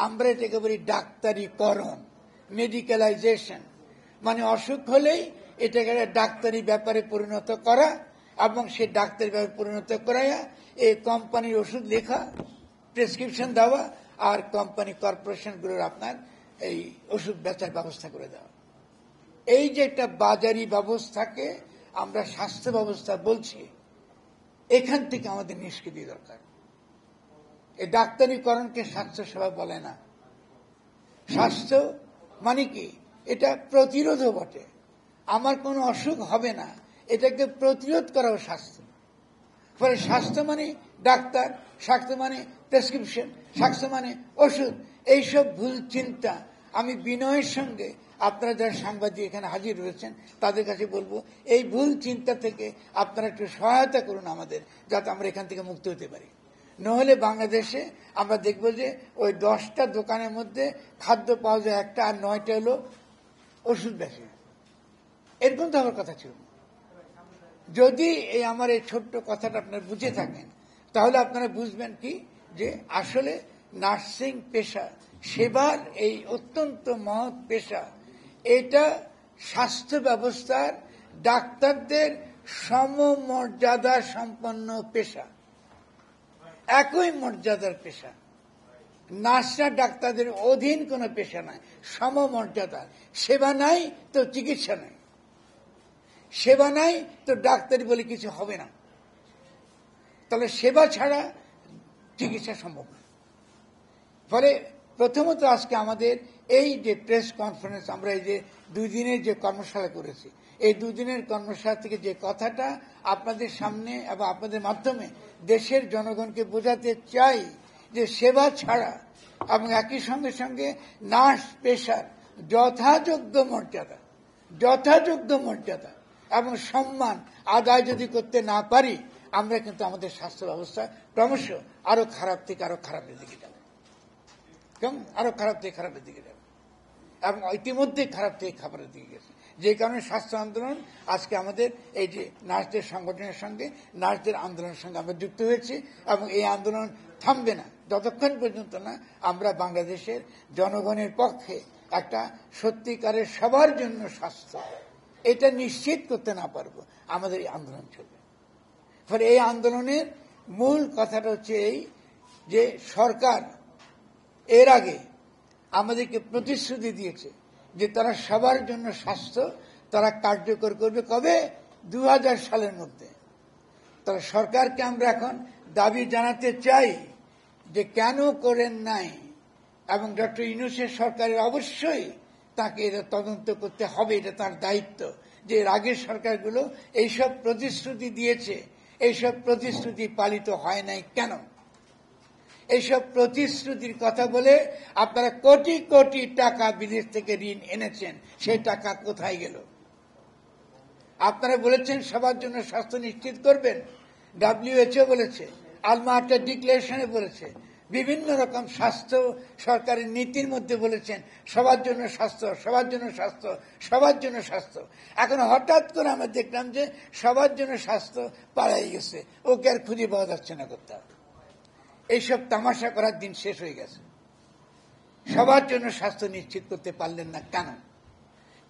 আমরা এটাকে বলি ডাক্তারিকরণ, মেডিকেলাইজেশন। মানে অসুখ হলেই এটাকে ডাক্তারি ব্যাপারে পরিণত করা, এবং সেই ডাক্তারি ব্যাপারে পরিণত করাইয়া এই কোম্পানির ওষুধ লেখা, প্রেসক্রিপশন দেওয়া, আর কোম্পানি কর্পোরেশনগুলোর আপনার এই ওষুধ বেচার ব্যবস্থা করে দেওয়া। এই যে একটা বাজারি ব্যবস্থাকে আমরা স্বাস্থ্য ব্যবস্থা বলছি, এখান থেকে আমাদের নিষ্কৃতি দরকার। এই ডাক্তারিকরণকে স্বাস্থ্য সেবা বলে না। স্বাস্থ্য মানে কি? এটা প্রতিরোধও বটে। আমার কোনো অসুখ হবে না, এটাকে প্রতিরোধ করাও স্বাস্থ্য। ফলে স্বাস্থ্য মানে ডাক্তার, স্বাস্থ্য মানে প্রেসক্রিপশন, স্বাস্থ্য মানে ওষুধ। এইসব ভুল চিন্তা আমি বিনয়ের সঙ্গে আপনারা যারা সাংবাদিক এখানে হাজির রয়েছেন তাদের কাছে বলবো, এই ভুল চিন্তা থেকে আপনারা একটু সহায়তা করুন আমাদের, যাতে আমরা এখান থেকে মুক্ত হতে পারি। নহলে বাংলাদেশে আমরা দেখব যে ওই 10টা দোকানের মধ্যে খাদ্য পাওয়া যায় একটা, আর 9টা হলো ওষুধ বেশি। এরকম তো আমার কথা ছিল। যদি এই আমার এই ছোট্ট কথাটা আপনারা বুঝে থাকেন, তাহলে আপনারা বুঝবেন কি যে আসলে নার্সিং পেশা, সেবার এই অত্যন্ত মহৎ পেশা, এটা স্বাস্থ্য ব্যবস্থার ডাক্তারদের সমমর্যাদা সম্পন্ন পেশা, একই মর্যাদার পেশা। নার্সরা ডাক্তারদের অধীন কোনো পেশা নয়, সমমর্যাদা। সেবা নাই তো চিকিৎসা নাই, সেবা নাই তো ডাক্তারি বলে কিছু হবে না। তাহলে সেবা ছাড়া চিকিৎসা সম্ভব না। ফলে প্রথমত আজকে আমাদের এই যে প্রেস কনফারেন্স, আমরা এই যে 2 দিনের যে কর্মশালা করেছি, এই 2 দিনের কর্মশালা থেকে যে কথাটা আপনাদের সামনে এবং আপনাদের মাধ্যমে দেশের জনগণকে বোঝাতে চাই, যে সেবা ছাড়া এবং একই সঙ্গে সঙ্গে নার্স পেশার যথাযোগ্য মর্যাদা এবং সম্মান আদায় যদি করতে না পারি, আমরা কিন্তু আমাদের স্বাস্থ্য ব্যবস্থা ক্রমশ আরো খারাপ থেকে আরো খারাপের দিকে যাবে, আরো খারাপ থেকে খারাপের দিকে যাবে, এবং ইতিমধ্যে খারাপ থেকে খারাপের দিকে গেছে। যে কারণে স্বাস্থ্য আন্দোলন আজকে আমাদের এই যে নার্সদের সংগঠনের সঙ্গে, নার্সদের আন্দোলনের সঙ্গে আমরা যুক্ত হয়েছি, এবং এই আন্দোলন থামবে না যতক্ষণ পর্যন্ত না আমরা বাংলাদেশের জনগণের পক্ষে একটা সত্যিকারের সবার জন্য স্বাস্থ্য এটা নিশ্চিত করতে না পারবো, আমাদের এই আন্দোলন চলবে। ফলে এই আন্দোলনের মূল কথাটা হচ্ছে এই, যে সরকার এর আগে আমাদেরকে প্রতিশ্রুতি দিয়েছে যে তারা সবার জন্য স্বাস্থ্য তারা কার্যকর করবে। কবে? 2000 সালের মধ্যে। তারা সরকারকে আমরা এখন দাবি জানাতে চাই যে কেন করেন নাই, এবং ডক্টর ইউনূসের সরকারের অবশ্যই তাকে এটা তদন্ত করতে হবে, এটা তার দায়িত্ব। যে এর আগের সরকারগুলো এইসব প্রতিশ্রুতি দিয়েছে, এইসব প্রতিশ্রুতি পালিত হয় নাই কেন? এইসব প্রতিশ্রুতির কথা বলে আপনারা কোটি কোটি টাকা বিদেশ থেকে ঋণ এনেছেন, সেই টাকা কোথায় গেল? আপনারা বলেছেন সবার জন্য স্বাস্থ্য নিশ্চিত করবেন, WHO বলেছে, আলমা-আটা ডিক্লারেশনে বলেছে, বিভিন্ন রকম স্বাস্থ্য সরকারের নীতির মধ্যে বলেছেন সবার জন্য স্বাস্থ্য, সবার জন্য স্বাস্থ্য, সবার জন্য স্বাস্থ্য। এখন হঠাৎ করে আমরা দেখলাম যে সবার জন্য স্বাস্থ্য পালাই গেছে, ওকে আর খুঁজে পাওয়া যাচ্ছে না কোথাও। এইসব তামাশা করার দিন শেষ হয়ে গেছে। সবার জন্য স্বাস্থ্য নিশ্চিত করতে পারলেন না কেন?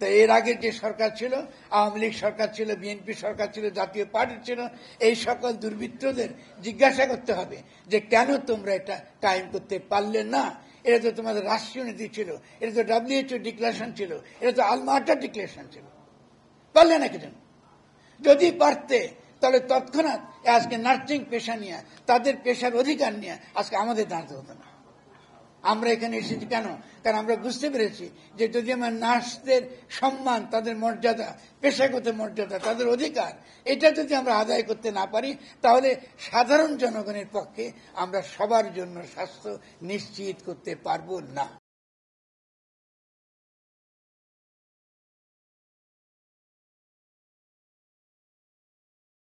তো এর আগের যে সরকার ছিল, আওয়ামী লীগ সরকার ছিল, বিএনপি সরকার ছিল, জাতীয় পার্টি ছিল, এই সকল দুর্বৃত্তদের জিজ্ঞাসা করতে হবে যে কেন তোমরা এটা কায়েম করতে পারলে না? এটা তো তোমাদের রাষ্ট্রীয় নীতি ছিল, এটা তো WHO ডিক্লারেশন ছিল, এটা তো আলমা-আটা ডিক্লারেশন ছিল, পারলে না কেন? যদি পারতে তাহলে তৎক্ষণাৎ আজকে নার্সিং পেশা নিয়ে, তাদের পেশার অধিকার নিয়ে আজকে আমাদের দাঁড়াতে হতো না। আমরা এখানে এসেছি কেন? কারণ আমরা বুঝতে পেরেছি যে যদি আমরা নার্সদের সম্মান, তাদের মর্যাদা, পেশাগত মর্যাদা, তাদের অধিকার, এটা যদি আমরা আদায় করতে না পারি, তাহলে সাধারণ জনগণের পক্ষে আমরা সবার জন্য স্বাস্থ্য নিশ্চিত করতে পারবো না।